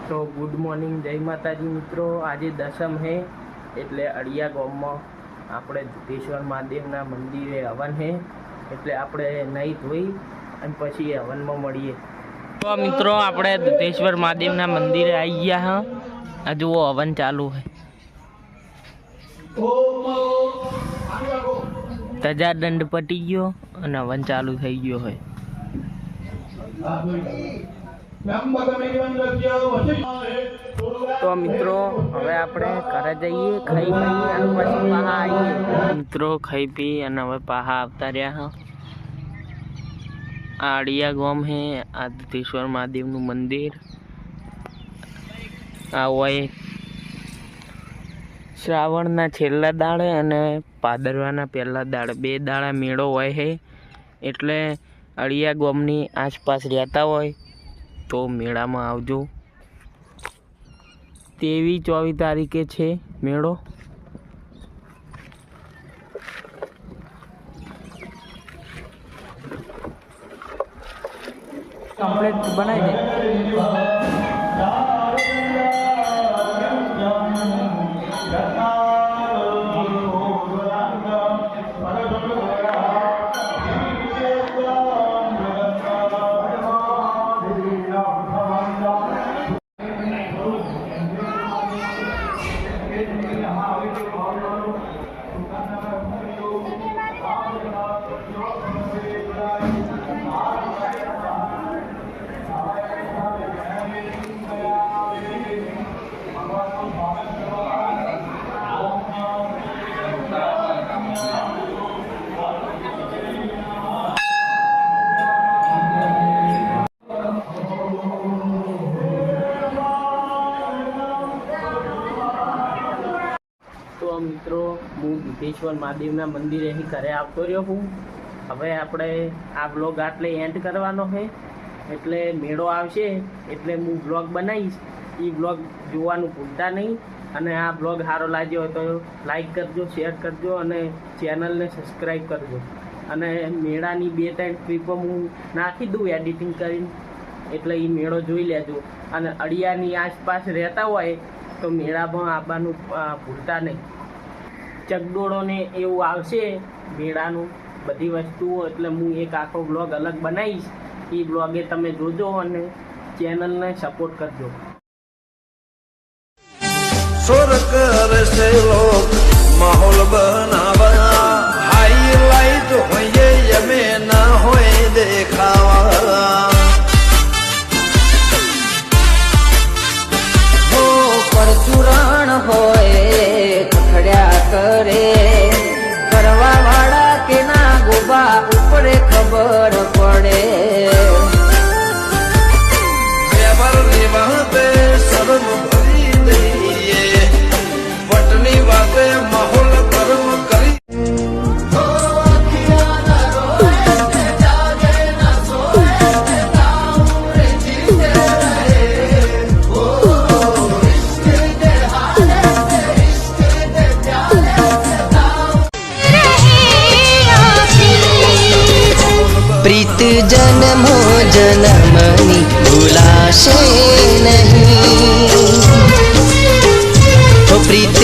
तो good morning जय माताजी मित्रों। आज दशम है एटले अड़िया गाम में આપણે દુધેશ્વર મહાદેવના મંદિરે હવન છે એટલે આપણે નહીં ધોઈ અને પછી હવનમાં મળીએ। તો મિત્રો આપણે દુધેશ્વર મહાદેવના મંદિરે આવી ગયા હા। આ જુઓ હવન ચાલુ છે। તજા દંડ પટી ગયો અને હવન ચાલુ થઈ ગયો છે। तो मित्रों हवे आपणे घरे जईए खाई पी अने पछी पाहा आवीए। मित्रों खाई पी अने हवे पाहा आवता रह्या हां। आ अड़िया गाम है। आ दुधेश्वर महादेवनुं मंदिर आ होय श्रावणना छेल्ला दाड़े अने भादरवाना पहेला दाड़े बे दाड़ा मेळो होय है। एटले अड़िया गामनी आसपास रहता होय तो मेला में आवजो। 23-24 तारीखे छे मेड़ो। कंप्लीट बनाई दे। तो मित्रों हूँ दुधेश्वर महादेवना मंदिरे ही घरे आवतो रह्यो हूँ। हवे आपणे आ ब्लॉग आटले एंड करवानो है एटले मेळो आवशे एटले हूँ ब्लॉग बनावीश। ई ब्लॉग जोवानुं भूलता नहीं अने आ ब्लॉग सारो लाग्यो हो तो लाइक करजो, शेर करजो अने चेनल ने सब्सक्राइब करजो। अने मेळानी 2-3 क्लिपो हूँ नाखी दूँ एडिटिंग करीने एटले ई मेळो जोई लेजो। अने अड़ियानी आसपास रहता होय तो मेळामां आववानुं भूलता नहीं। चकडोळो ने एवुं आवशे मेळानुं बधी वस्तुओ एटले हूँ एक आखो ब्लॉग अलग बनावीश। ई ब्लॉगे तमे जोजो अने चेनल ने सपोर्ट करजो। सुर करे से लोग माहौल बनावा हाईलाइट होए यमे ना होए देखावा हो परचुराण होए खखड्या करे करवा वाला के ना गोबा ऊपरे खबर पड़े व्यवहार निभाते शर्म भरी दईए वटनी बाते माहौल कर्म करी प्रीत जन्मो जन्मनी भूलाशे नहीं। तो प्रीत